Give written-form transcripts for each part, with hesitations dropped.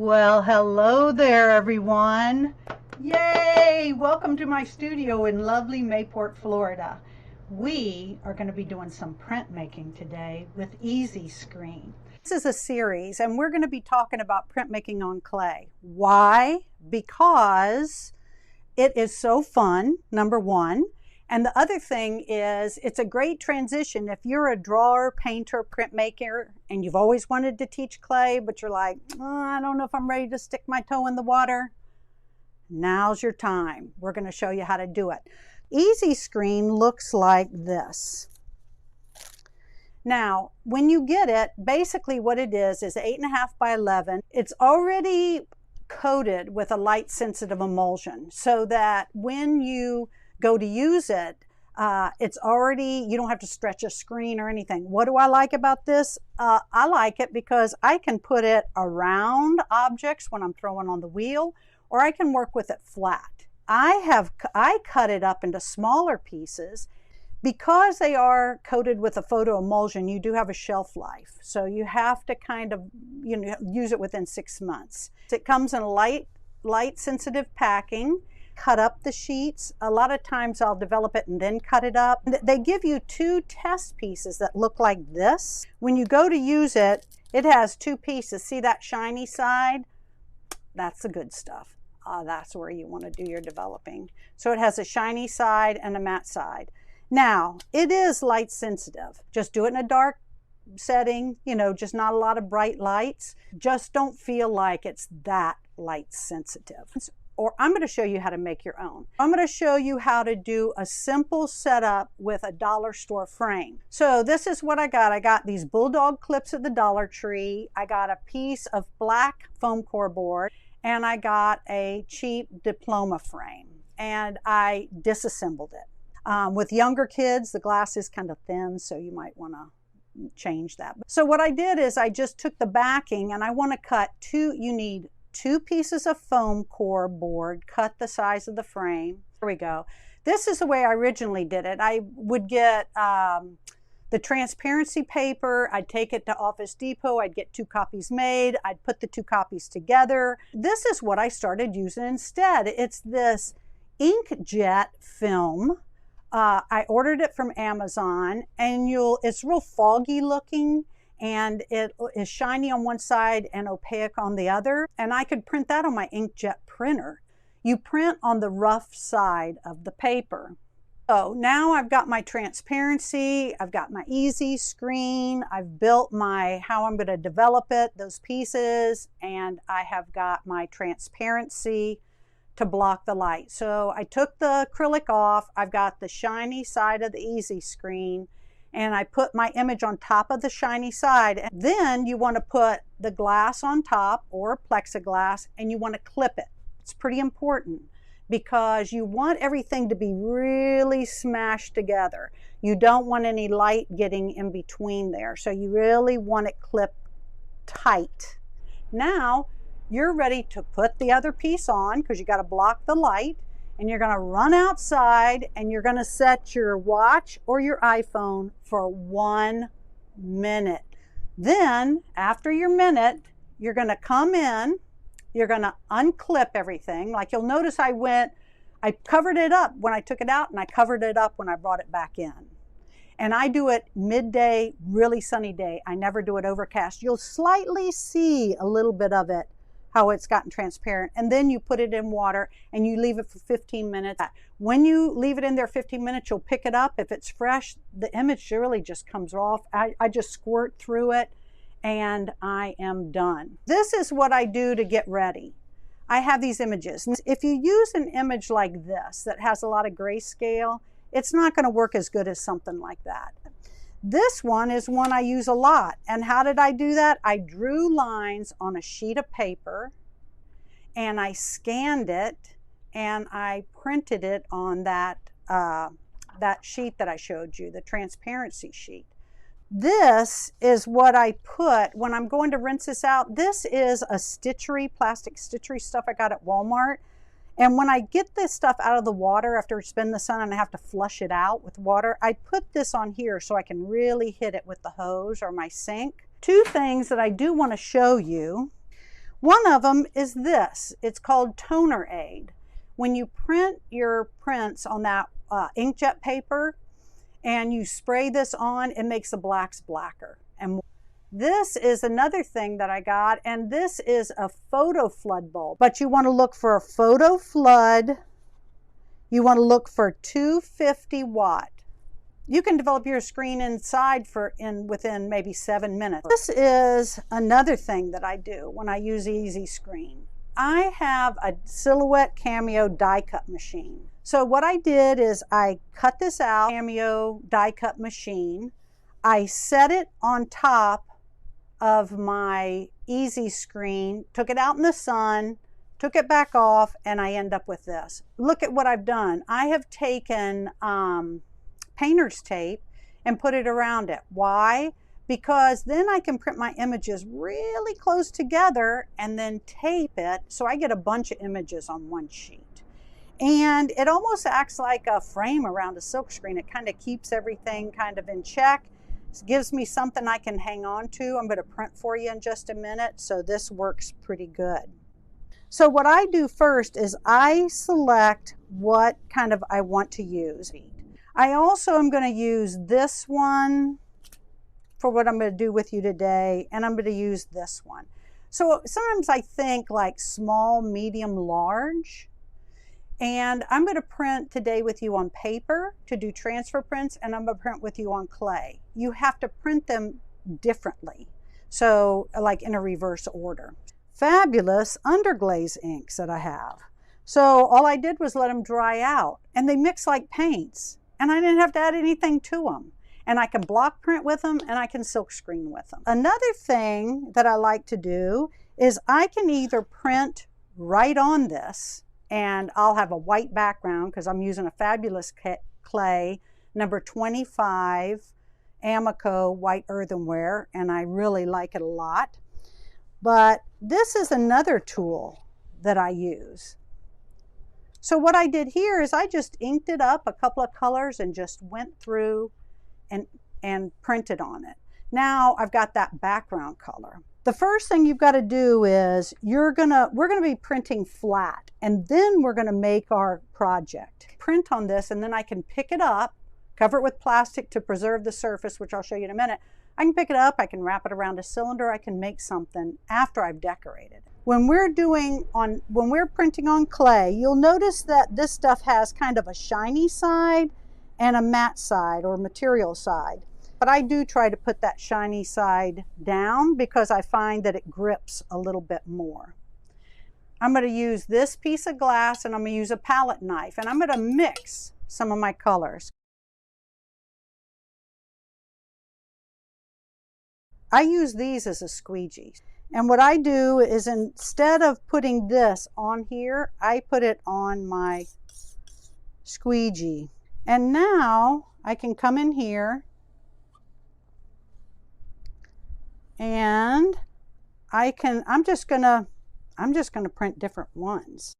Well, hello there, everyone. Yay! Welcome to my studio in lovely Mayport, Florida. We are going to be doing some printmaking today with Easy Screen. This is a series, and we're going to be talking about printmaking on clay. Why? Because it is so fun, number one. And the other thing is, it's a great transition. If you're a drawer, painter, printmaker, and you've always wanted to teach clay, but you're like, oh, I don't know if I'm ready to stick my toe in the water. Now's your time. We're going to show you how to do it. Easy Screen looks like this. Now, when you get it, basically what it is 8.5 by 11. It's already coated with a light sensitive emulsion so that when you go to use it, it's already, you don't have to stretch a screen or anything. What do I like about this? I like it because I can put it around objects when I'm throwing on the wheel, or I can work with it flat. I cut it up into smaller pieces. Because they are coated with a photo emulsion, you do have a shelf life. So you have to kind of, use it within 6 months. It comes in light sensitive packing. Cut up the sheets. A lot of times I'll develop it and then cut it up. They give you 2 test pieces that look like this. When you go to use it, it has 2 pieces. See that shiny side? That's the good stuff. That's where you want to do your developing. So it has a shiny side and a matte side. Now, it is light sensitive. Just do it in a dark setting, just not a lot of bright lights. Just don't feel like it's that light sensitive. Or I'm going to show you how to make your own. I'm going to show you how to do a simple setup with a dollar store frame. So this is what I got. I got these bulldog clips at the Dollar Tree. I got a piece of black foam core board, and I got a cheap diploma frame, and I disassembled it. With younger kids, the glass is kind of thin, so you might want to change that. So what I did is I just took the backing, and I want to cut you need 2 pieces of foam core board, cut the size of the frame. There we go. This is the way I originally did it. I would get the transparency paper, I'd take it to Office Depot, I'd get 2 copies made, I'd put the 2 copies together. This is what I started using instead. It's this inkjet film. I ordered it from Amazon, and it's real foggy looking, and it is shiny on one side and opaque on the other. And I could print that on my inkjet printer. You print on the rough side of the paper. So now I've got my transparency, I've got my easy screen, I've built how I'm going to develop it, those pieces, and I have got my transparency to block the light. So I took the acrylic off, I've got the shiny side of the easy screen, and I put my image on top of the shiny side. And then you want to put the glass on top, or plexiglass, and you want to clip it. It's pretty important because you want everything to be really smashed together. You don't want any light getting in between there. So you really want it clipped tight. Now you're ready to put the other piece on because you got to block the light. And you're going to run outside, and you're going to set your watch or your iPhone for 1 minute. Then after your minute, you're going to come in, you're going to unclip everything. Like you'll notice I covered it up when I took it out, and I covered it up when I brought it back in. And I do it midday, really sunny day. I never do it overcast. You'll slightly see a little bit of it, how it's gotten transparent, and then you put it in water and you leave it for 15 minutes. When you leave it in there 15 minutes, you'll pick it up. If it's fresh, the image really just comes off. I just squirt through it, and I am done. This is what I do to get ready. I have these images. If you use an image like this that has a lot of grayscale, it's not going to work as good as something like that. This one is one I use a lot. And how did I do that? I drew lines on a sheet of paper, and I scanned it, and I printed it on that sheet that I showed you, the transparency sheet. This is what I put when I'm going to rinse this out. This is a stitchery, plastic stitchery stuff I got at Walmart. And when I get this stuff out of the water after it's been in the sun and I have to flush it out with water, I put this on here so I can really hit it with the hose or my sink. 2 things that I do want to show you. One of them is this. It's called Toner Aid. When you print your prints on that inkjet paper and you spray this on, it makes the blacks blacker. And this is another thing that I got, and this is a photo flood bulb. But you want to look for a photo flood. You want to look for 250 watt. You can develop your screen inside within maybe 7 minutes. This is another thing that I do when I use Easy Screen. I have a Silhouette Cameo die cut machine. So what I did is I cut this out, Cameo die cut machine. I set it on top of my Easy Screen, took it out in the sun, took it back off, and I end up with this. Look at what I've done. I have taken painter's tape and put it around it. Why? Because then I can print my images really close together and then tape it so I get a bunch of images on one sheet. And it almost acts like a frame around a silk screen. It kind of keeps everything kind of in check. It gives me something I can hang on to. I'm going to print for you in just a minute, so this works pretty good. So what I do first is I select what kind of I want to use. I also am going to use this one for what I'm going to do with you today, and I'm going to use this one. So sometimes I think like small, medium, large. And I'm going to print today with you on paper to do transfer prints, and I'm going to print with you on clay. You have to print them differently, so like in a reverse order. Fabulous underglaze inks that I have. So all I did was let them dry out, and they mix like paints, and I didn't have to add anything to them. And I can block print with them, and I can silk screen with them. Another thing that I like to do is I can either print right on this, and I'll have a white background because I'm using a fabulous clay, number 25, Amico white earthenware, and I really like it a lot. But this is another tool that I use. So what I did here is I just inked it up a couple of colors and just went through and printed on it. Now I've got that background color. The first thing you've got to do is we're gonna be printing flat, and then we're gonna make our project. Print on this, and then I can pick it up, cover it with plastic to preserve the surface, which I'll show you in a minute. I can pick it up, I can wrap it around a cylinder, I can make something after I've decorated. When we're printing on clay, you'll notice that this stuff has kind of a shiny side and a matte side or material side. But I do try to put that shiny side down because I find that it grips a little bit more. I'm going to use this piece of glass, and I'm going to use a palette knife, and I'm going to mix some of my colors. I use these as a squeegee. And what I do is instead of putting this on here, I put it on my squeegee. And now I can come in here and I'm just gonna print different ones.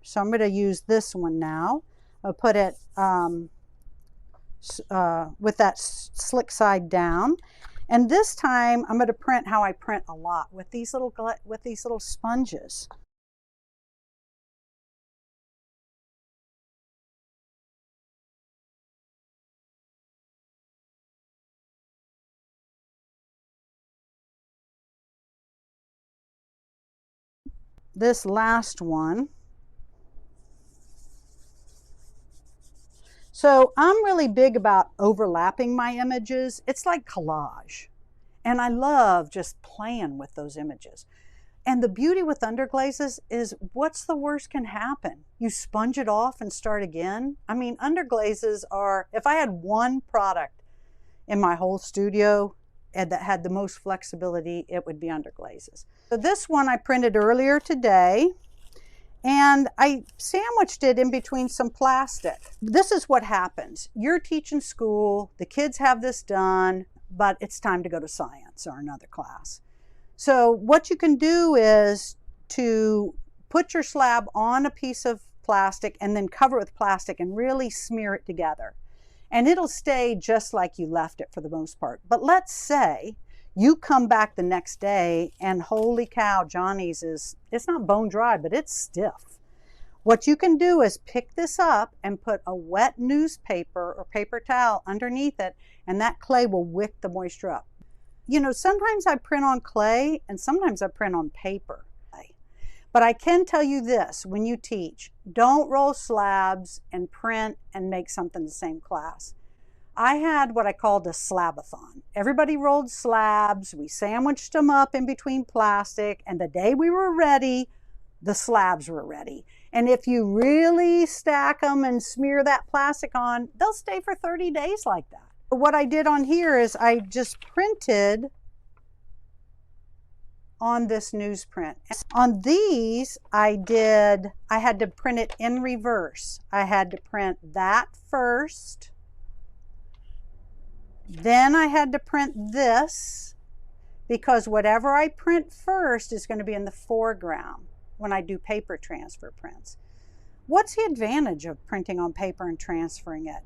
So I'm going to use this one now. I'll put it with that slick side down, and this time I'm going to print how I print a lot with these little sponges. This last one. So I'm really big about overlapping my images. It's like collage. And I love just playing with those images. And the beauty with underglazes is what's the worst can happen? You sponge it off and start again. I mean, underglazes are, if I had one product in my whole studio that had the most flexibility, it would be underglazes. So this one I printed earlier today, and I sandwiched it in between some plastic. This is what happens. You're teaching school, the kids have this done, but it's time to go to science or another class. So what you can do is to put your slab on a piece of plastic and then cover it with plastic and really smear it together. and it'll stay just like you left it for the most part. But let's say you come back the next day and holy cow, Johnny's it's not bone dry, but it's stiff. What you can do is pick this up and put a wet newspaper or paper towel underneath it, and that clay will wick the moisture up. You know, sometimes I print on clay and sometimes I print on paper. But I can tell you this, when you teach, don't roll slabs and print and make something the same class. I had what I called a slabathon. Everybody rolled slabs, we sandwiched them up in between plastic, and the day we were ready, the slabs were ready. And if you really stack them and smear that plastic on, they'll stay for 30 days like that. What I did on here is I just printed on this newsprint. On these, I had to print it in reverse. I had to print that first. Then I had to print this, because whatever I print first is going to be in the foreground when I do paper transfer prints. What's the advantage of printing on paper and transferring it?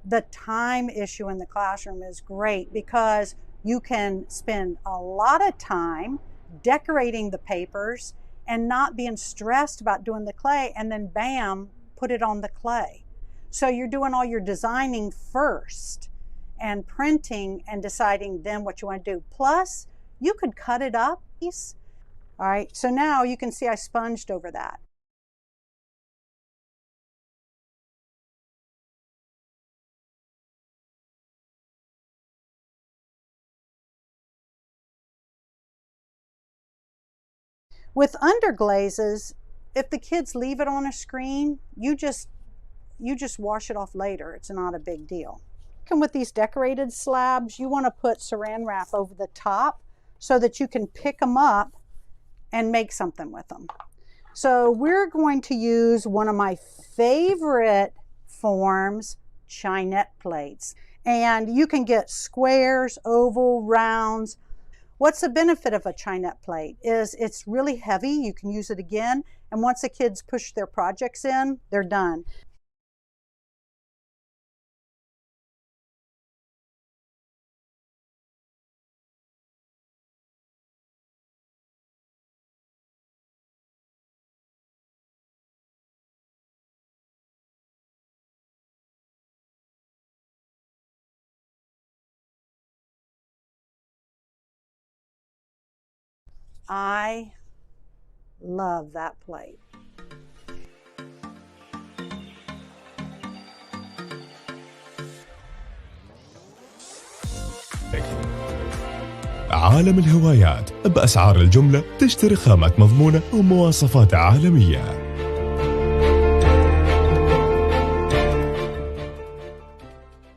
The time issue in the classroom is great because you can spend a lot of time decorating the papers and not being stressed about doing the clay, and then bam, put it on the clay. So you're doing all your designing first and printing and deciding then what you want to do. Plus, you could cut it up. All right, so now you can see I sponged over that. With underglazes, if the kids leave it on a screen, you just wash it off later. It's not a big deal. And with these decorated slabs, you want to put saran wrap over the top so that you can pick them up and make something with them. So we're going to use one of my favorite forms, Chinette plates. And you can get squares, oval, rounds. What's the benefit of a Chinette plate is it's really heavy. You can use it again. And once the kids push their projects in, they're done. I love that plate. عالم الهوايات بأسعار الجملة، تشتري خامات مضمونة ومواصفات عالمية.